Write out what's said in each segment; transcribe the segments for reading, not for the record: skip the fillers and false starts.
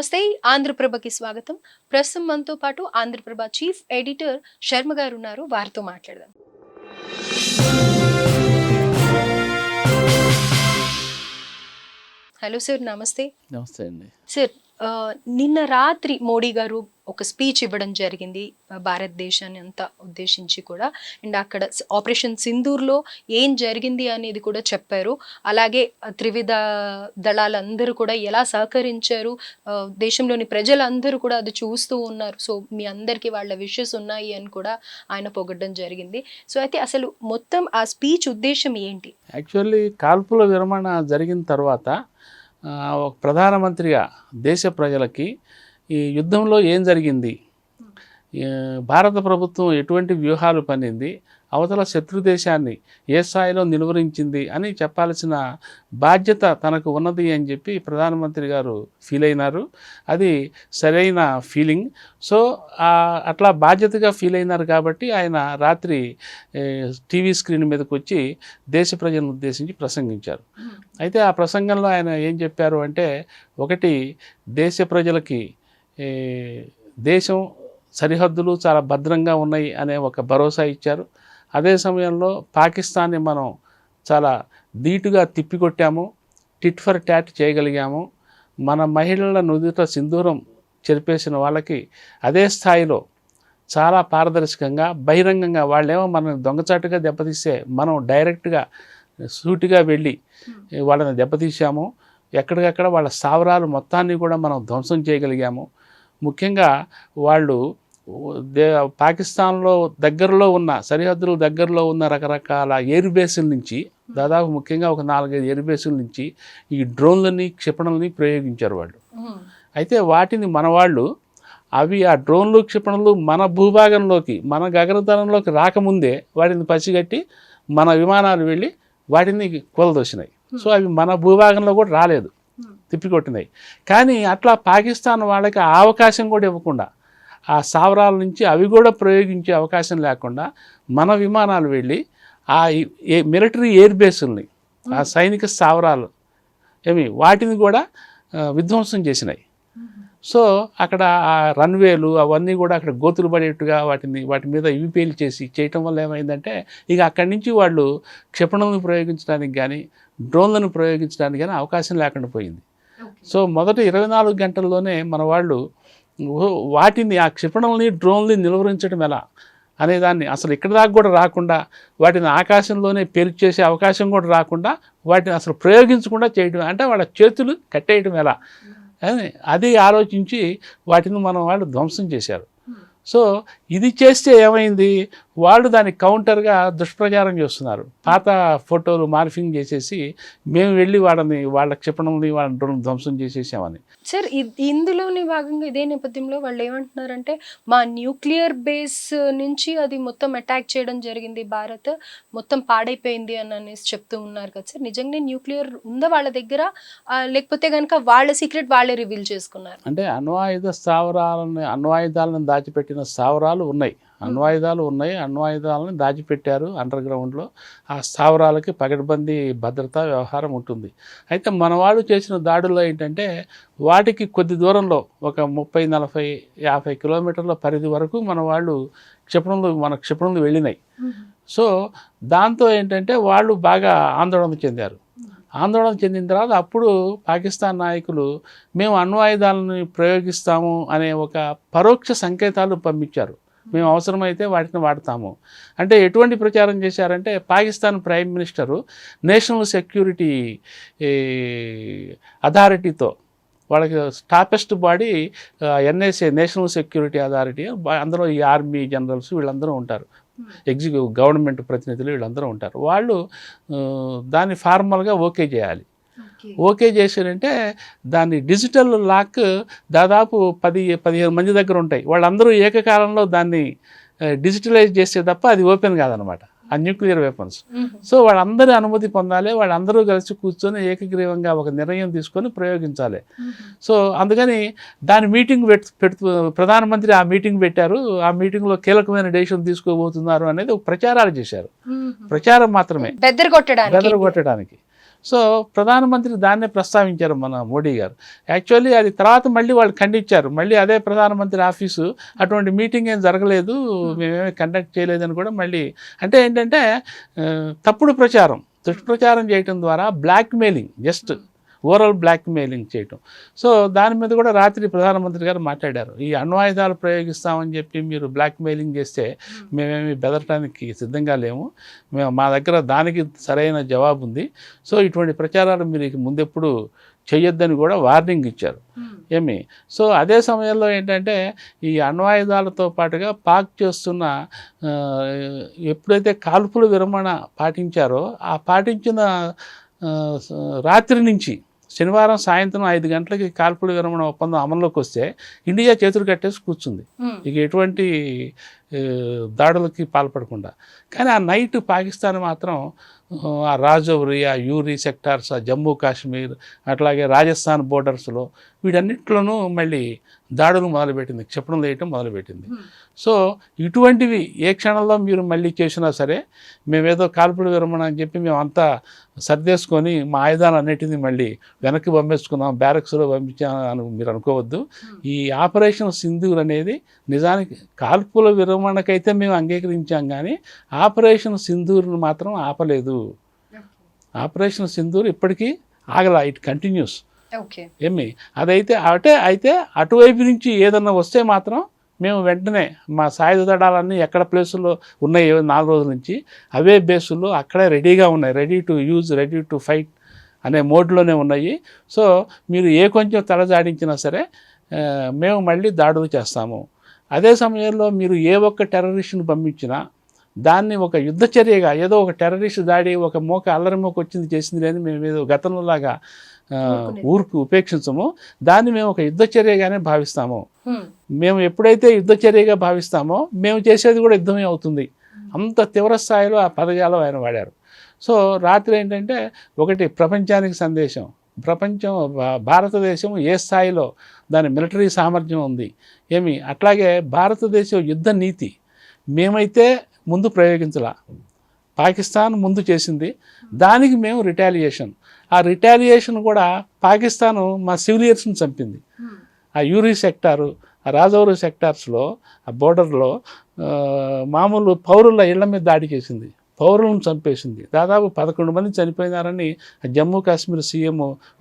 నమస్తే ఆంధ్రప్రభకి స్వాగతం. ప్రస్తుతం మనతో పాటు ఆంధ్రప్రభ చీఫ్ ఎడిటర్ శర్మ గారు ఉన్నారు. వారితో మాట్లాడదాం. హలో సార్, నమస్తే. నమస్తే అండి. సార్, నిన్న రాత్రి మోడీ గారు ఒక స్పీచ్ ఇవ్వడం జరిగింది భారతదేశాన్ని అంతా ఉద్దేశించి కూడా. అండ్ అక్కడ ఆపరేషన్ సింధూర్లో ఏం జరిగింది అనేది కూడా చెప్పారు. అలాగే త్రివిధ దళాలందరూ కూడా ఎలా సహకరించారు, దేశంలోని ప్రజలందరూ కూడా అది చూస్తూ ఉన్నారు. సో మీ అందరికీ వాళ్ళ విషెస్ ఉన్నాయి అని కూడా ఆయన పొగడ్డం జరిగింది. సో అయితే అసలు మొత్తం ఆ స్పీచ్ ఉద్దేశం ఏంటి? యాక్చువల్లీ కాల్పుల విరమణ జరిగిన తర్వాత ఒక ప్రధానమంత్రిగా దేశ ప్రజలకి ఈ యుద్ధంలో ఏం జరిగింది, భారత ప్రభుత్వం ఎటువంటి వ్యూహాలు పన్నింది, అవతల శత్రు దేశాన్ని ఏ స్థాయిలో నిలువరించింది అని చెప్పాల్సిన బాధ్యత తనకు ఉన్నది అని చెప్పి ప్రధానమంత్రి గారు ఫీల్ అయినారు. అది సరైన ఫీలింగ్. సో అట్లా బాధ్యతగా ఫీల్ అయినారు కాబట్టి ఆయన రాత్రి టీవీ స్క్రీన్ మీదకి వచ్చి దేశ ప్రజలను ఉద్దేశించి ప్రసంగించారు. అయితే ఆ ప్రసంగంలో ఆయన ఏం చెప్పారు అంటే, ఒకటి, దేశ ప్రజలకి దేశం సరిహద్దులు చాలా భద్రంగా ఉన్నాయి అనే ఒక భరోసా ఇచ్చారు. అదే సమయంలో పాకిస్తాన్ని మనం చాలా ధీటుగా తిప్పికొట్టాము, టిట్ ఫర్ ట్యాట్ చేయగలిగాము. మన మహిళల నుదుట సింధూరం చెరిపేసిన వాళ్ళకి అదే స్థాయిలో చాలా పారదర్శకంగా బహిరంగంగా, వాళ్ళేమో మనం దొంగచాటుగా దెబ్బతీస్తే మనం డైరెక్ట్గా సూటిగా వెళ్ళి వాళ్ళని దెబ్బతీసాము. ఎక్కడికక్కడ వాళ్ళ స్థావరాలు మొత్తాన్ని కూడా మనం ధ్వంసం చేయగలిగాము. ముఖ్యంగా వాళ్ళు పాకిస్తాన్లో దగ్గరలో ఉన్న సరిహద్దులు దగ్గరలో ఉన్న రకరకాల ఎయిర్ బేసుల నుంచి, దాదాపు ముఖ్యంగా ఒక 4-5 ఎయిర్ బేసుల నుంచి ఈ డ్రోన్లని, క్షిపణులని ప్రయోగించారు వాళ్ళు. అయితే వాటిని మన వాళ్ళు ఆ డ్రోన్లు, క్షిపణులు మన భూభాగంలోకి, మన గగనతలంలోకి రాకముందే వాటిని పసిగట్టి మన విమానాలు వెళ్ళి వాటిని కూలదోసినాయి. సో అవి మన భూభాగంలో కూడా రాలేదు, తిప్పికొట్టినాయి. కానీ అట్లా పాకిస్తాన్ వాళ్ళకి ఆ అవకాశం కూడా ఇవ్వకుండా, ఆ స్థావరాల నుంచి అవి కూడా ప్రయోగించే అవకాశం లేకుండా మన విమానాలు వెళ్ళి ఆ మిలిటరీ ఎయిర్ బేసుల్ని, ఆ సైనిక స్థావరాలు వాటిని కూడా విధ్వంసం చేసినాయి. సో అక్కడ ఆ రన్వేలు అవన్నీ కూడా అక్కడ గోతులు పడేట్టుగా వాటి మీద ఇవి పేల్చేసి చేయటం వల్ల ఏమైందంటే, ఇక అక్కడి నుంచి వాళ్ళు క్షిపణులను ప్రయోగించడానికి కానీ డ్రోన్లను ప్రయోగించడానికి కానీ అవకాశం లేకుండా పోయింది. సో మొదటి 24 గంటల్లోనే మన వాళ్ళు వాటిని, ఆ క్షిపణుల్ని, డ్రోన్లని నిలువరించడం ఎలా అనేదాన్ని అసలు ఇక్కడ దాకా కూడా రాకుండా, వాటిని ఆకాశంలోనే పేల్చేసే అవకాశం కూడా రాకుండా, వాటిని అసలు ప్రయోగించకుండా చేయడం, అంటే వాళ్ళ చేతులు కట్టేయడం ఎలా అని అది ఆలోచించి వాటిని వాళ్ళు ధ్వంసం చేశారు. సో ఇది చేస్తే ఏమైంది, వాళ్ళు దానికి కౌంటర్గా దుష్ప్రచారం చేస్తున్నారు. పాత ఫోటోలు మార్ఫింగ్ చేసేసి మేము వెళ్ళి వాళ్ళ క్షిపణుల్ని, వాళ్ళ డ్రోన్ ధ్వంసం చేసేసామని. సార్, ఇందులోని భాగంగా ఇదే నేపథ్యంలో వాళ్ళు ఏమంటున్నారంటే, మా న్యూక్లియర్ బేస్ నుంచి అది మొత్తం అటాక్ చేయడం జరిగింది, భారత్ మొత్తం పాడైపోయింది అని అనేసి చెప్తూ ఉన్నారు కదా సార్. నిజంగానే న్యూక్లియర్ ఉందా వాళ్ళ దగ్గర, లేకపోతే కనుక వాళ్ళ సీక్రెట్ వాళ్ళే రివీల్ చేసుకున్నారు? అంటే అణ్వాయుధాలను దాచిపెట్టిన స్థావరాలు ఉన్నాయి, అణ్వాయుధాలను దాచిపెట్టారు అండర్ గ్రౌండ్లో. ఆ స్థావరాలకి పగడ్బందీ భద్రతా వ్యవహారం ఉంటుంది. అయితే మన వాళ్ళు చేసిన దాడుల్లో ఏంటంటే, వాటికి కొద్ది దూరంలో ఒక 30-40-50 కిలోమీటర్ల పరిధి వరకు మన క్షిపణులు వెళ్ళినాయి. సో దాంతో ఏంటంటే వాళ్ళు బాగా ఆందోళన చెందిన తర్వాత అప్పుడు పాకిస్తాన్ నాయకులు మేము అణ్వాయుధాలను ప్రయోగిస్తాము అనే ఒక పరోక్ష సంకేతాలు పంపించారు. మేము అవసరమైతే వాటిని వాడతాము అంటే ఎటువంటి ప్రచారం చేశారంటే, Pakistan prime minister national security అథారిటీతో, వాళ్ళకి toppest body NSA, national security authority, అందులో ఈ ఆర్మీ జనరల్స్ వీళ్ళందరూ ఉంటారు, ఎగ్జిక్యూటివ్ గవర్నమెంట్ ప్రతినిధులు వీళ్ళందరూ ఉంటారు. వాళ్ళు దాన్ని ఫార్మల్గా ఓకే చేయాలి. ఓకే చేశారంటే దాన్ని డిజిటల్ లాక్ దాదాపు 10-15 మంది దగ్గర ఉంటాయి. వాళ్ళందరూ ఏకకాలంలో దాన్ని డిజిటలైజ్ చేస్తే తప్ప అది ఓపెన్ కాదనమాట, ఆ న్యూక్లియర్ వెపన్స్. సో వాళ్ళందరూ అనుమతి పొందాలి, వాళ్ళందరూ కలిసి కూర్చొని ఏకగ్రీవంగా ఒక నిర్ణయం తీసుకొని ప్రయోగించాలి. సో అందుకని దాని మీటింగ్ ప్రధానమంత్రి ఆ మీటింగ్ పెట్టారు. ఆ మీటింగ్లో కీలకమైన డెసిషన్ తీసుకోబోతున్నారు అనేది ఒక ప్రచారాలు చేశారు, ప్రచారం మాత్రమే, బెదరగొట్టడానికి. సో ప్రధానమంత్రి దాన్నే ప్రస్తావించారు మన మోడీ గారు. యాక్చువల్లీ అది తర్వాత మళ్ళీ వాళ్ళు ఖండించారు. మళ్ళీ అదే ప్రధానమంత్రి ఆఫీసు అటువంటి మీటింగ్ ఏం జరగలేదు, మేమేమీ కండక్ట్ చేయలేదని కూడా మళ్ళీ, అంటే ఏంటంటే తప్పుడు ప్రచారం, దుష్ప్రచారం చేయటం ద్వారా బ్లాక్మెయిలింగ్, జస్ట్ ఓవరాల్ బ్లాక్మెయిలింగ్ చేయటం. సో దాని మీద కూడా రాత్రి ప్రధానమంత్రి గారు మాట్లాడారు. ఈ అణ్వాయుధాలు ప్రయోగిస్తామని చెప్పి మీరు బ్లాక్మెయిలింగ్ చేస్తే మేమేమి బెదరటానికి సిద్ధంగా లేము, మా దగ్గర దానికి సరైన జవాబు ఉంది. సో ఇటువంటి ప్రచారాలు మీరు ఇక ముందెప్పుడు చేయొద్దని కూడా వార్నింగ్ ఇచ్చారు. ఏమి, సో అదే సమయంలో ఏంటంటే ఈ అణ్వాయుధాలతో పాటుగా పాక్ చేస్తున్న ఎప్పుడైతే కాల్పుల విరమణ పాటించారో ఆ పాటించిన రాత్రి నుంచి శనివారం సాయంత్రం 5 గంటలకి కాల్పుల విరమణ ఒప్పందం అమల్లోకి వస్తే ఇండియా చేతులు కట్టేసి కూర్చుంది, ఇక ఎటువంటి దాడులకి పాల్పడకుండా. కానీ ఆ నైట్ పాకిస్తాన్ మాత్రం ఆ రాజౌరి, ఆ యూరి సెక్టార్స్, ఆ జమ్మూ కాశ్మీర్, అట్లాగే రాజస్థాన్ బోర్డర్స్లో వీటన్నిటిలోనూ మళ్ళీ దాడులు మొదలుపెట్టింది, క్షిపణులు వేయటం మొదలుపెట్టింది. సో ఇటువంటివి ఏ క్షణంలో మీరు మళ్ళీ చేసినా సరే మేమేదో కాల్పుల విరమణ అని చెప్పి మేమంతా సర్దేసుకొని మా ఆయుధాలన్నిటినీ మళ్ళీ వెనక్కి పంపించుకున్నాం, బ్యారక్స్లో పంపించామని మీరు అనుకోవద్దు. ఈ ఆపరేషన్ సింధూర్ అనేది నిజానికి కాల్పుల విరమణకైతే మేము అంగీకరించాం, కానీ ఆపరేషన్ సింధూర్ను మాత్రం ఆపలేదు. ఆపరేషన్ సింధూర్ ఇప్పటికీ ఆగల, ఇట్ కంటిన్యూస్. ఏమి అయితే అటువైపు నుంచి ఏదన్నా వస్తే మాత్రం మేము వెంటనే మా సాయుధ దళాలన్నీ ఎక్కడ ప్లేసుల్లో ఉన్నాయి 4 రోజుల నుంచి అవే బేసుల్లో అక్కడే రెడీగా ఉన్నాయి, ready to use, ready to fight అనే మోడ్లోనే ఉన్నాయి. సో మీరు ఏ కొంచెం తలజాడించినా సరే మేము మళ్ళీ దాడులు చేస్తాము. అదే సమయంలో మీరు ఏ ఒక్క టెర్రరిస్ట్ని పంపించినా దాన్ని ఒక యుద్ధ చర్యగా, ఏదో ఒక టెర్రరిస్ట్ దాడి ఒక అల్లరి మోక వచ్చింది చేసింది లేని మేము ఏదో గతంలోలాగా ఊరికి ఉపేక్షించము, దాన్ని మేము ఒక యుద్ధ చర్యగానే భావిస్తాము. మేము ఎప్పుడైతే యుద్ధ చర్యగా భావిస్తామో మేము చేసేది కూడా యుద్ధమే అవుతుంది. అంత తీవ్ర స్థాయిలో ఆ పదజాలం ఆయన వాడారు. సో రాత్రి ఏంటంటే ఒకటి ప్రపంచానికి సందేశం, భారతదేశం ఏ స్థాయిలో దాని మిలిటరీ సామర్థ్యం ఉంది ఏమి, అట్లాగే భారతదేశం యుద్ధ నీతి మేమైతే ముందు ప్రయోగించలా, పాకిస్తాన్ ముందు చేసింది, దానికి మేము రిటాలియేషన్, ఆ రిటాలియేషన్ కూడా పాకిస్తాను మా సివిలియన్స్ని చంపింది. ఆ యూరి సెక్టారు, ఆ రాజౌరి సెక్టార్స్లో, ఆ బోర్డర్లో మామూలు పౌరుల ఇళ్ల మీద దాడి చేసింది, పౌరులను చంపేసింది. దాదాపు 11 మంది చనిపోయినారని జమ్మూ కాశ్మీర్ సీఎం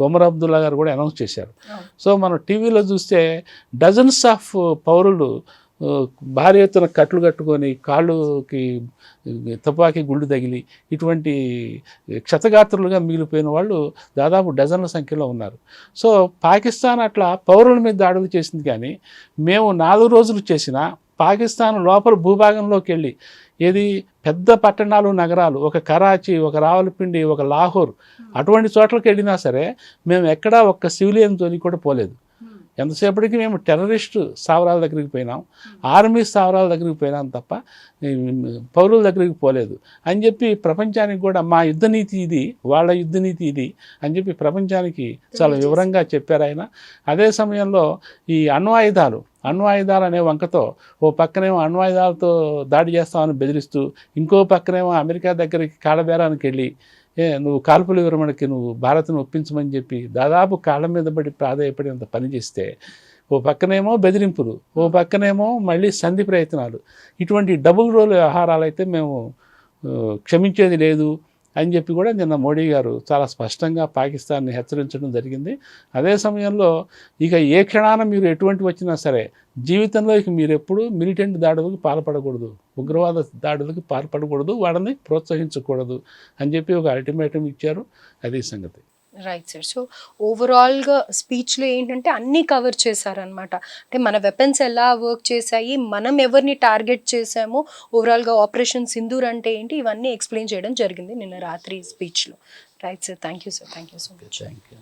ఒమర్ అబ్దుల్లా గారు కూడా అనౌన్స్ చేశారు. సో మనం టీవీలో చూస్తే డజన్స్ ఆఫ్ పౌరులు భారీ ఎత్తున కట్లు కట్టుకొని కాళ్ళుకి తుపాకీ గుళ్ళు తగిలి ఇటువంటి క్షతగాత్రులుగా మిగిలిపోయిన వాళ్ళు దాదాపు డజన్ల సంఖ్యలో ఉన్నారు. సో పాకిస్తాన్ అట్లా పౌరుల మీద దాడులు చేసింది, కానీ మేము 4 రోజులు చేసినా పాకిస్తాన్ లోపల భూభాగంలోకి వెళ్ళి ఏది పెద్ద పట్టణాలు, నగరాలు, ఒక కరాచీ, ఒక రావలపిండి, ఒక లాహోర్, అటువంటి చోట్లకి వెళ్ళినా సరే మేము ఎక్కడా ఒక్క సివిలియన్తోని కూడా పోలేదు. ఎంతసేపటికి మేము టెర్రరిస్ట్ స్థావరాల దగ్గరికి పోయినాం, ఆర్మీ స్థావరాల దగ్గరికి పోయినాం తప్ప పౌరుల దగ్గరికి పోలేదు అని చెప్పి ప్రపంచానికి కూడా మా యుద్ధ నీతి ఇది, వాళ్ళ యుద్ధ నీతి ఇది అని చెప్పి ప్రపంచానికి చాలా వివరంగా చెప్పారు ఆయన. అదే సమయంలో ఈ అణ్వాయుధాలు అనే వంకతో ఓ పక్కనేమో అణ్వాయుధాలతో దాడి చేస్తామని బెదిరిస్తూ, ఇంకో పక్కనేమో అమెరికా దగ్గరికి కాళ్ళబేరానికి వెళ్ళి నువ్వు కాల్పుల విరమణకి నువ్వు భారత్ను ఒప్పించమని చెప్పి దాదాపు కాళ్ళ మీద పడి ప్రాధాయపడినంత పని చేస్తే, ఓ పక్కనేమో బెదిరింపులు, ఓ పక్కనేమో మళ్ళీ సంధి ప్రయత్నాలు, ఇటువంటి డబుల్ రోల్ వ్యవహారాలు అయితే మేము క్షమించేది లేదు అని చెప్పి కూడా నిన్న మోడీ గారు చాలా స్పష్టంగా పాకిస్తాన్ని హెచ్చరించడం జరిగింది. అదే సమయంలో ఇక ఏ క్షణాన మీరు ఎటువంటి వచ్చినా సరే జీవితంలో ఇక మీరు ఎప్పుడు మిలిటెంట్ దాడులకు పాల్పడకూడదు, ఉగ్రవాద దాడులకు పాల్పడకూడదు, వాళ్ళని ప్రోత్సహించకూడదు అని చెప్పి ఒక అల్టిమేటం ఇచ్చారు. అది సంగతి. Right sir. సో ఓవరాల్గా స్పీచ్లో ఏంటంటే అన్నీ కవర్ చేశారనమాట. అంటే మన వెపన్స్ ఎలా వర్క్ చేశాయి, మనం ఎవరిని టార్గెట్ చేసామో, ఓవరాల్గా ఆపరేషన్ సింధూర్ అంటే ఏంటి, ఇవన్నీ ఎక్స్ప్లెయిన్ చేయడం జరిగింది నిన్న రాత్రి స్పీచ్లో. Right sir, thank you sir, thank you so much. Thank you.